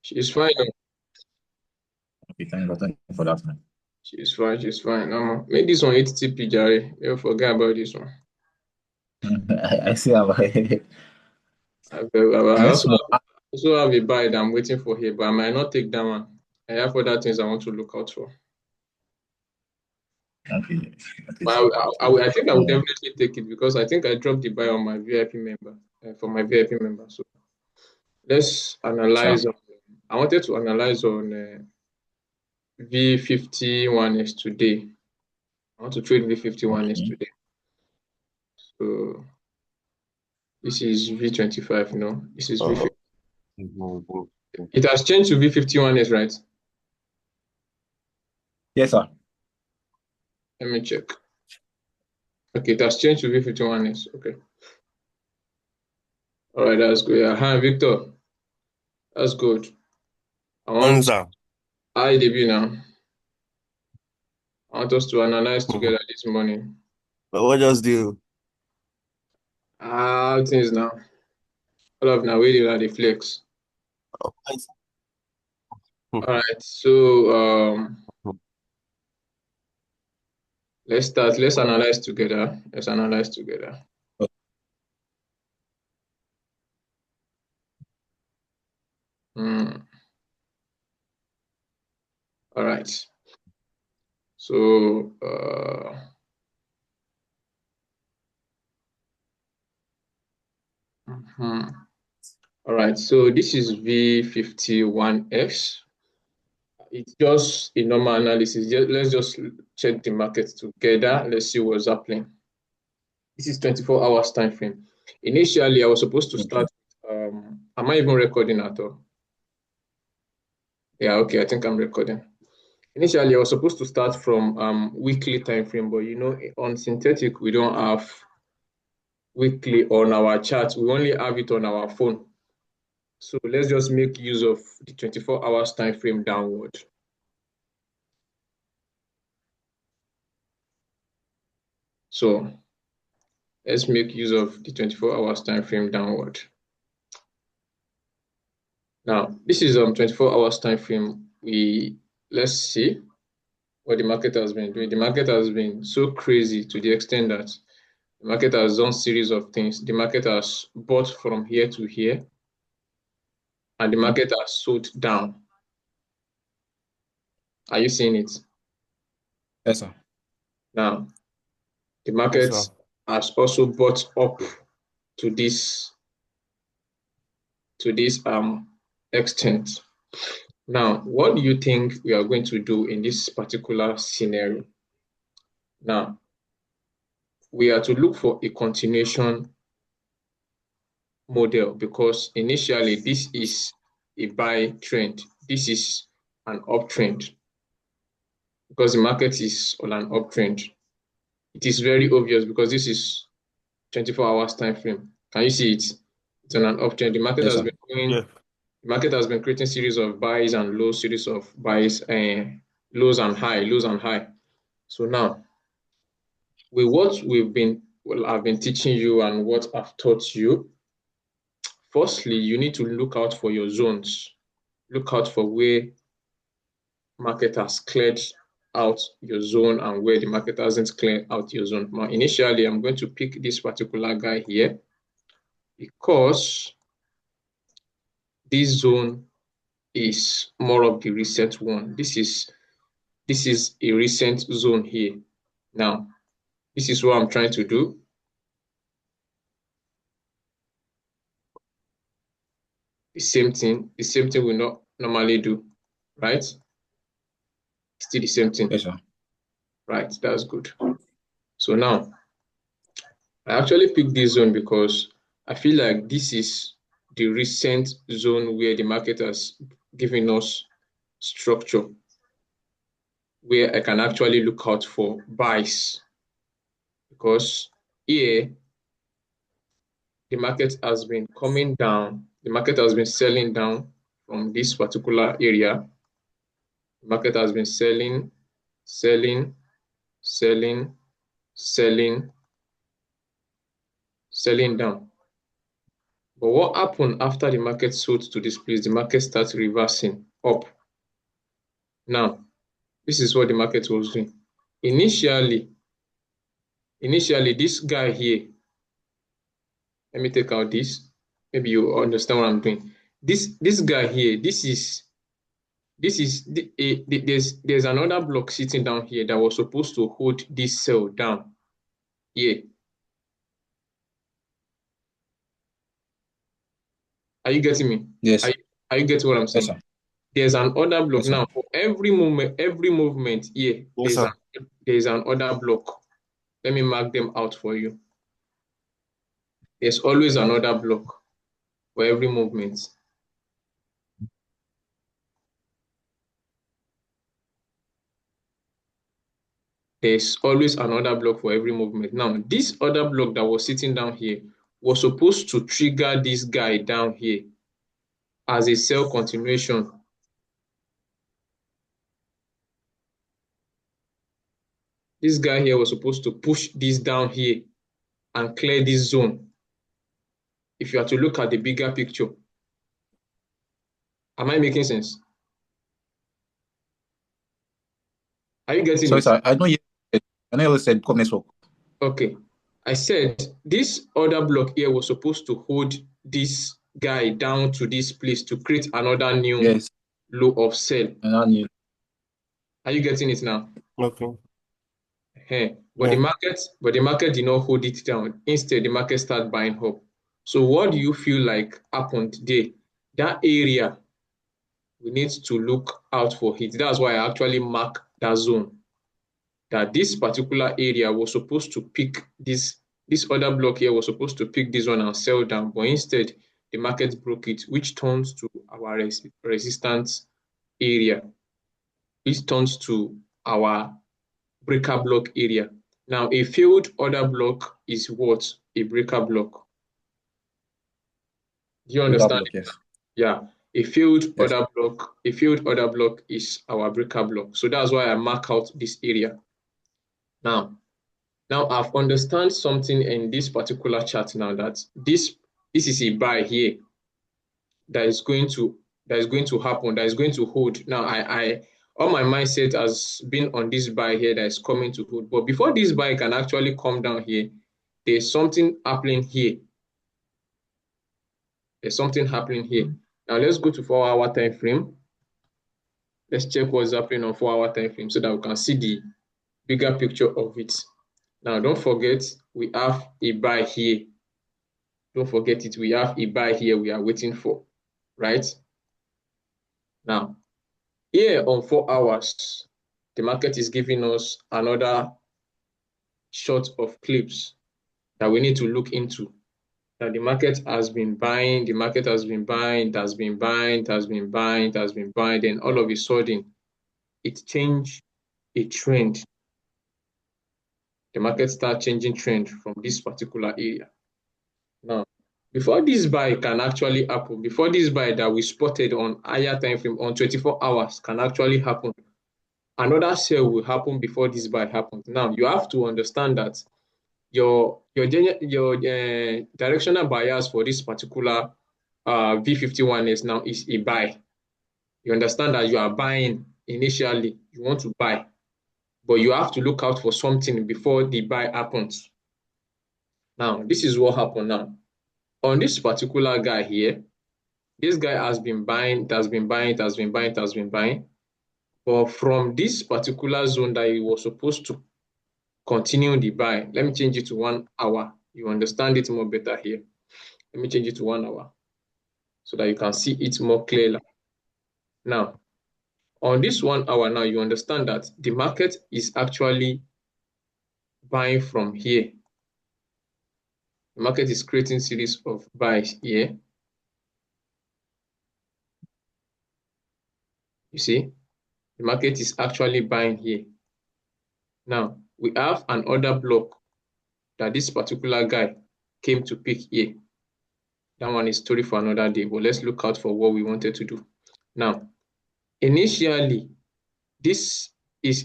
She's fine. Okay, thank you for that, man. She's fine. She's fine. Make this one HTTP, Jerry. You forget about this one. I see how I next one. also have a buy that I'm waiting for here, but I might not take that one. I have other things I want to look out for. Okay, okay, But so I think I would um, definitely take it because I think I dropped the buy on my VIP member for my VIP member. So let's analyze. sure. I wanted to analyze on V51s today. I want to trade V51s Okay, today. So this is V25. No, this is V50. Mhm. It has changed to V51s, right? yes, sir. Let me check. Okay, it has changed to V51s. Okay. All right, that's good. Yeah, Victor. That's good. I want Answer. I debut now. I want us to analyze Mhm. together this morning. But what just do? Things now. All of now where are the flex. All right, so let's start. Let's analyze together. Let's analyze together. Hmm. All right. So mhm. All right. So this is V51X. It's just a normal analysis. Let's just check the market together. Let's see what's happening. This is 24 hours time frame. Initially, I was supposed to Okay, start. Am I even recording at all? Yeah, okay, I think I'm recording. Initially, I was supposed to start from weekly time frame, but on synthetic, we don't have weekly on our chart. We only have it on our phone. So let's just make use of the 24 hours time frame downward. So let's make use of the 24 hours time frame downward. Now, this is 24 hours time frame. Let's see what the market has been doing. The market has been so crazy to the extent that the market has done series of things. The market has bought from here to here, and the okay. market has sold down. Are you seeing it? Yes, sir. Now, the Yes, market sir. has also bought up to this extent. Now, what do you think we are going to do in this particular scenario? Now, we are to look for a continuation model because initially this is a buy trend. This is an uptrend because the market is on an uptrend. It is very obvious because this is 24 hours time frame. Can you see it? It's on an uptrend. Yes, sir. Yeah. The market has been creating series of buys and lows, series of buys, lows and high, lows and high. So now, with what I've been teaching you and what I've taught you, firstly, you need to look out for your zones. Look out for where market has cleared out your zone and where the market hasn't cleared out your zone. Now, initially, I'm going to pick this particular guy here because this zone is more of the recent one. This is a recent zone here. Now, this is what I'm trying to do. The same thing we not normally do, right? Still the same thing, Yes, sir. right? That's good. So now, I actually picked this zone because I feel like this is the recent zone where the market has given us structure, where I can actually look out for buys because here the market has been coming down, the market has been selling down from this particular area. The market has been selling, selling, selling, selling, selling down. But what happened after the market sold to this place? The market starts reversing up. Now, this is what the market was doing. Initially, this guy here, let me take out this. Maybe you understand what I'm doing. This guy here, there's another block sitting down here that was supposed to hold this cell down here. Are you getting me? Yes. Are you getting what I'm saying? Yes, sir. There's an order block Yes, sir. now for every movement here. Yes, sir. There's an order block. Let me mark them out for you. There's always an order block for every movement. There's always another block for every movement. Now, this other block that was sitting down here was supposed to trigger this guy down here as a cell continuation. This guy here was supposed to push this down here and clear this zone. If you are to look at the bigger picture, am I making sense? Are you getting Sorry, it? sir. I know you said come network. Okay. I said this other block here was supposed to hold this guy down to this place to create another new Yes. low of sell. And I knew. Are you getting it now? Okay. But Yeah. the market did not hold it down. Instead, the market started buying up. So what do you feel like happened there? That area, we need to look out for it. That's why I actually mark that zone. That this particular area was supposed to pick this other block here was supposed to pick this one and sell down, but instead the market broke it, which turns to our resistance area. This turns to our breaker block area. Now, a failed order block is what? A breaker block. Do you understand? Yes. Yeah. A failed order block is our breaker block. So that's why I mark out this area. Now I've understand something in this particular chart now, that this is a buy here that is going to happen, that is going to hold. Now all my mindset has been on this buy here that is coming to hold. But before this buy can actually come down here, there's something happening here. There's something happening here. Now let's go to 4-hour time frame. Let's check what's happening on 4-hour time frame so that we can see the bigger picture of it. Now, don't forget, we have a buy here. Don't forget it. We have a buy here we are waiting for, right? Now, here on 4 hours, the market is giving us another short of clips that we need to look into. That the market has been buying, it has been buying, then all of a sudden, it changed a trend. The market starts changing trend from this particular area. Now, before this buy can actually happen, before this buy that we spotted on higher time frame on 24 hours can actually happen, another sell will happen before this buy happens. Now, you have to understand that your directional bias for this particular V51S now is a buy. You understand that you are buying initially, you want to buy, but you have to look out for something before the buy happens. Now, this is what happened now. On this particular guy here, this guy has been buying, but from this particular zone that he was supposed to continue the buy, let me change it to 1 hour. You understand it more better here. Let me change it to 1 hour so that you can see it more clearly. Now, on this 1 hour now, you understand that the market is actually buying from here. The market is creating series of buys here. You see, the market is actually buying here. Now, we have an order block that this particular guy came to pick here. That one is story for another day, but let's look out for what we wanted to do. Now, initially, this is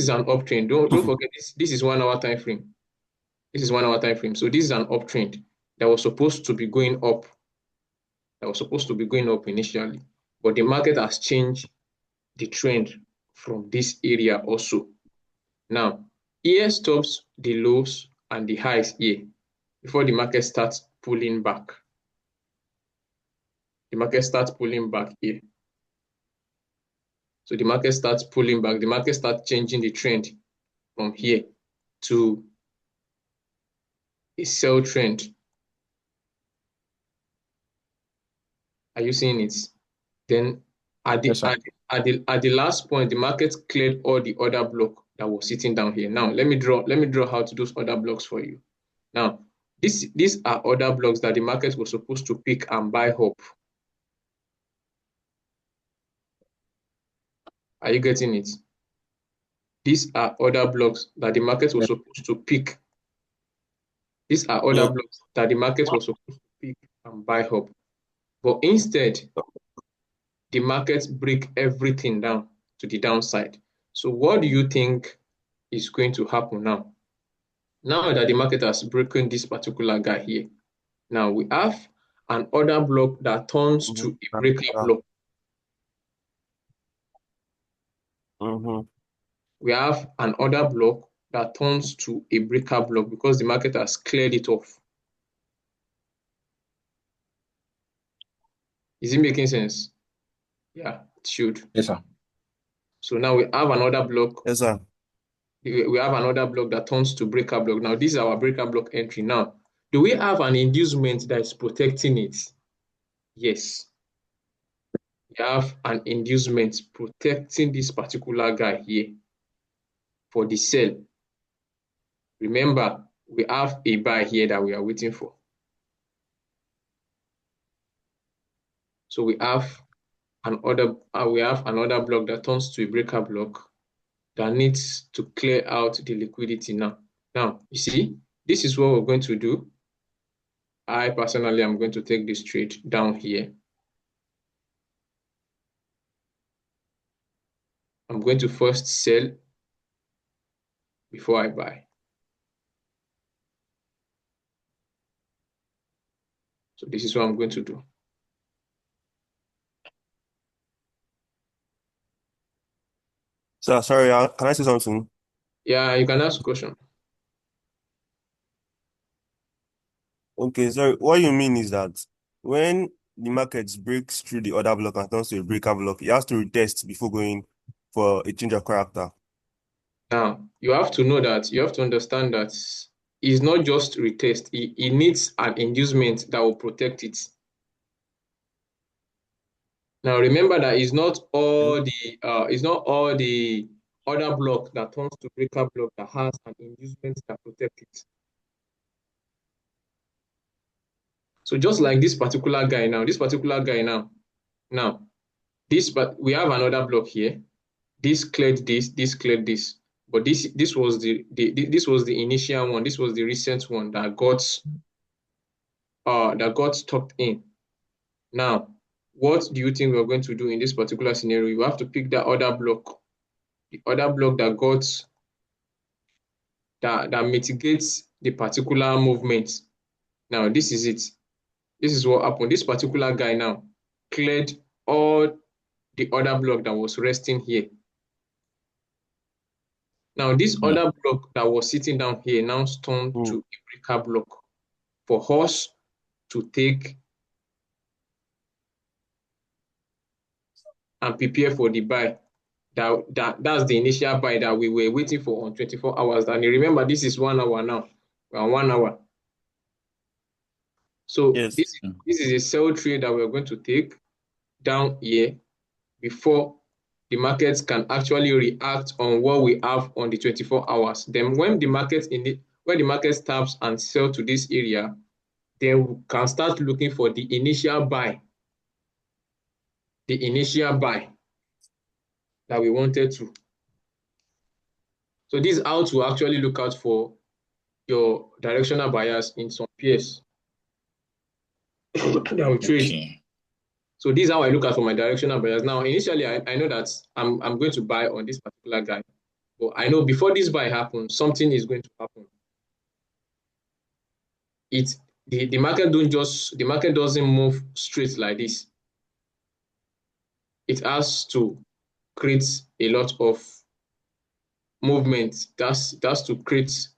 an uptrend. Don't forget this is 1 hour time frame. This is 1 hour time frame. So this is an uptrend that was supposed to be going up. that was supposed to be going up initially, but the market has changed the trend from this area also. Now, here stops the lows and the highs here before the market starts pulling back. The market starts pulling back here. So the market starts pulling back. The market starts changing the trend from here to a sell trend. Are you seeing it? Then at the, Yes, sir. at the last point, the market cleared all the other block that was sitting down here. Now let me draw out those other blocks for you. Now these are other blocks that the market was supposed to pick and buy up. Are you getting it? These are other blocks that the market was supposed to pick. These are other blocks that the market was supposed to pick and buy up. But instead, the market break everything down to the downside. So what do you think is going to happen now? Now that the market has broken this particular guy here, now we have an order block that turns to a breaker block. We have an order block that turns to a breaker block because the market has cleared it off. Is it making sense? Yeah, it should. Yes, sir. So now we have another block. Yes, sir. We have another block that turns to breaker block. Now, this is our breaker block entry. Now, do we have an inducement that is protecting it? Yes. We have an inducement protecting this particular guy here for the sell. Remember, we have a buy here that we are waiting for. So we have another block that turns to a breaker block that needs to clear out the liquidity now. Now, you see, this is what we're going to do. I personally am going to take this trade down here. I'm going to first sell before I buy. So this is what I'm going to do. Sir, sorry, can I say something? Yeah, you can ask a question. Okay, sorry. What you mean is that when the market breaks through the order block and turns to a breaker block, it has to retest before going for a change of character. Now, you have to know that, you have to understand that it's not just retest. It needs an inducement that will protect it. Now, remember that it's not all the order block that turns to breaker block that has an inducement that protects it. So just like this particular guy now, but we have another block here. This cleared this cleared this. But this was the initial one. This was the recent one that got stopped in. Now, what do you think we're going to do in this particular scenario? You have to pick the other block. The other block that got that mitigates the particular movement. Now, this is it. This is what happened. This particular guy now cleared all the other block that was resting here. Now, this other block that was sitting down here now turned to a breaker block for us to take and prepare for the buy. That's the initial buy that we were waiting for on 24 hours. And you remember, this is 1 hour now. We're on 1 hour. So Yes. this is a sell trade that we're going to take down here before the markets can actually react on what we have on the 24 hours. Then when the market stops and sell to this area, then we can start looking for the initial buy. The initial buy that we wanted to. So this is how to actually look out for your directional buyers in some pairs that we trade. Okay. So this is how I look out for my directional buyers. Now, initially, I know that I'm going to buy on this particular guy. But I know before this buy happens, something is going to happen. the market doesn't move straight like this. It has to create a lot of movement. That's to create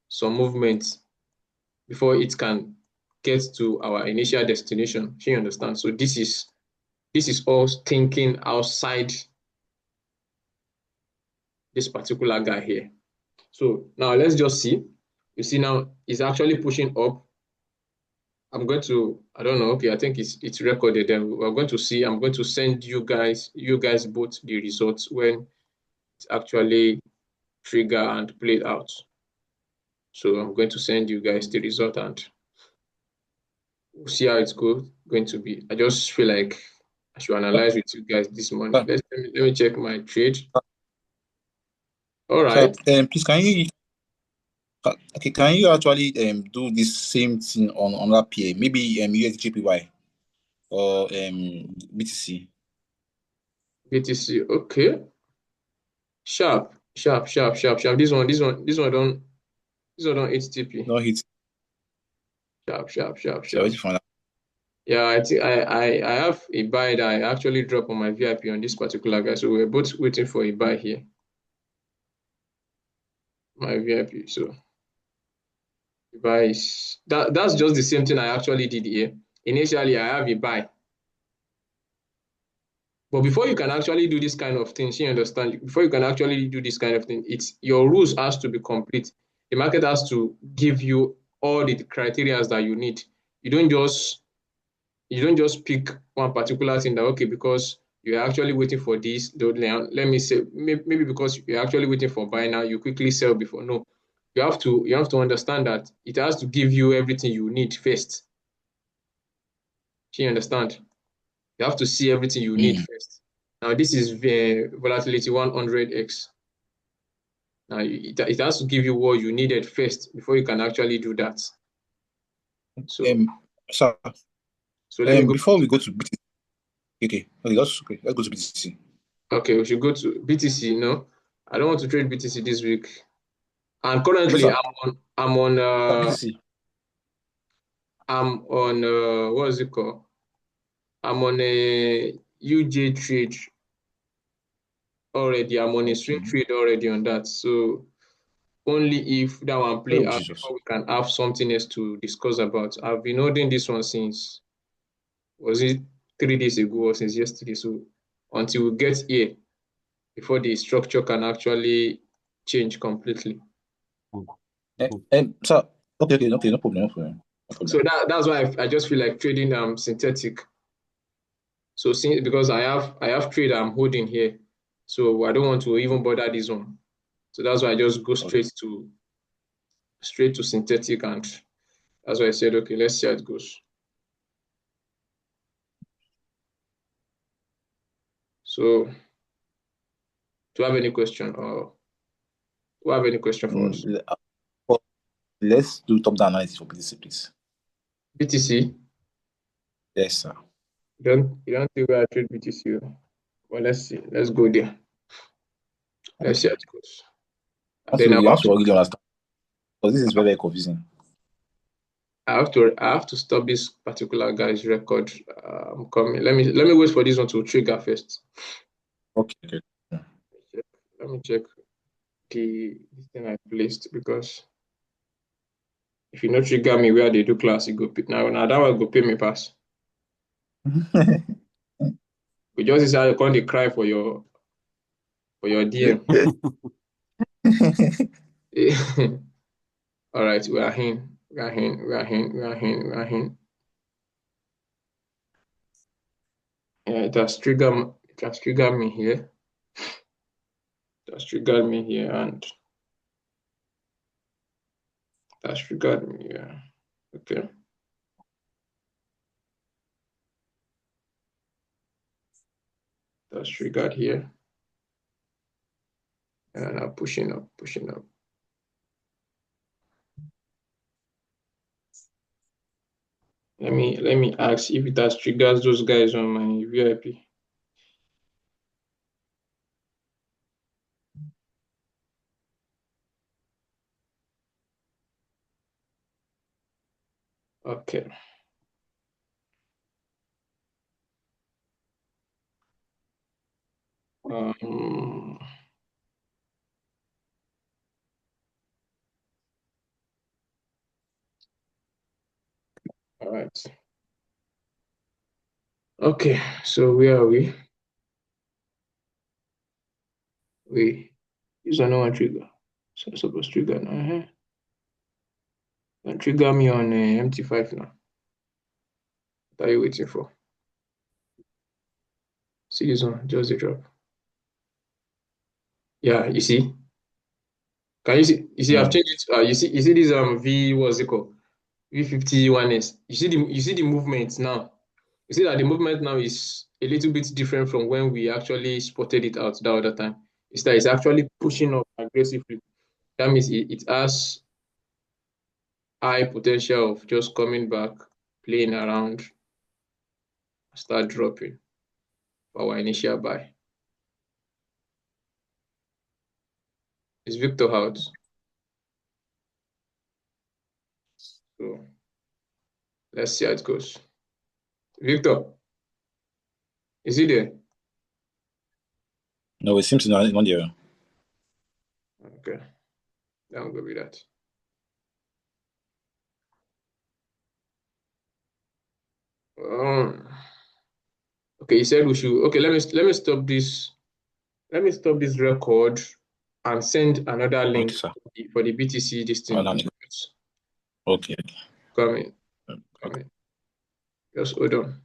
some movement before it can get to our initial destination. You understand? So this is all thinking outside this particular guy here. So now let's just see. You see now it's actually pushing up. I'm going to, I don't know, okay, I think it's recorded. Then we're going to see, I'm going to send you guys both the results when it's actually trigger and played out. So I'm going to send you guys the result and we'll see how it's going to be. I just feel like I should analyze with you guys this morning. Sir, Let me check my trade. All sir, right. please can you actually do this same thing on that pair? Maybe USJPY or BTC. BTC. Okay. Sharp. This one don't HTP. No hit. So Sharp. wait for that. Yeah, I think I have a buy that I actually dropped on my VIP on this particular guy. So we're both waiting for a buy here. My VIP. So the buy is that's just the same thing I actually did here. Initially, I have a buy. But before you can actually do this kind of thing, you understand, before you can actually do this kind of thing, it's your rules has to be complete. The market has to give you all the criteria that you need. You don't just pick one particular thing that okay, because you're actually waiting for this, let me say maybe because you're actually waiting for buy now, you quickly sell before. No, you have to understand that it has to give you everything you need first. You understand? You have to see everything you need first. Now this is volatility 100x. Now it has to give you what you needed first before you can actually do that. So Sir, let me go. before we go to BTC, okay, let's go to BTC. Okay, we should go to BTC. No, I don't want to trade BTC this week. And Okay, currently sir. BTC. I'm on what is it called? I'm on a UJ trade already. I'm on a swing Okay. trade already on that. So only if that one play Oh out Jesus. before we can have something else to discuss about. I've been holding this one since, was it 3 days ago or since yesterday? So until we get here, before the structure can actually change completely. Sir. Okay, no problem, no problem, no So problem. that's why I just feel like trading synthetic. So since because I have trade I'm holding here, so I don't want to even bother this one. So that's why I just go Okay. straight to synthetic, and that's why I said okay, let's see how it goes. So do you have any question for us? Let's do top-down analysis for BTC, please. BTC, Yes, sir. you don't think I trade BTC? Well, let's see. Let's go there. Let's see how Okay. it goes. And then You have to really understand because this is very, very confusing. I have to stop this particular guy's record. I'm coming. Let me wait for this one to trigger first. Okay. Let me check this thing I placed, because if you not trigger me where they do class, you go now that one go pay me pass. We just decide to come dey cry for your DM. All right, we are in. Yeah, it has triggered me here. It has triggered me here, and it has triggered me here. Okay. That's triggered here. And now pushing up. Let me ask if it has triggered those guys on my VIP. Okay. All right. Okay, so where are we? We use another trigger. So I'm supposed to trigger now. And trigger me on MT5 now. What are you waiting for? See this one, just the drop. Yeah, you see? Can you see? You see, I've changed it. You see this V, what's it called? V51S. You see the movement now. You see that the movement now is a little bit different from when we actually spotted it out the other time. It's that it's actually pushing up aggressively. That means it has high potential of just coming back, playing around, start dropping for our initial buy. It's Victor out. So let's see how it goes. Victor, is he there? No, it seems not there. Okay, then I'll go with that. Okay, he said we should. Okay, let me stop this. Let me stop this record and send another link Okay, sir. for the BTC this Oh, thing. okay. Coming. Just hold on.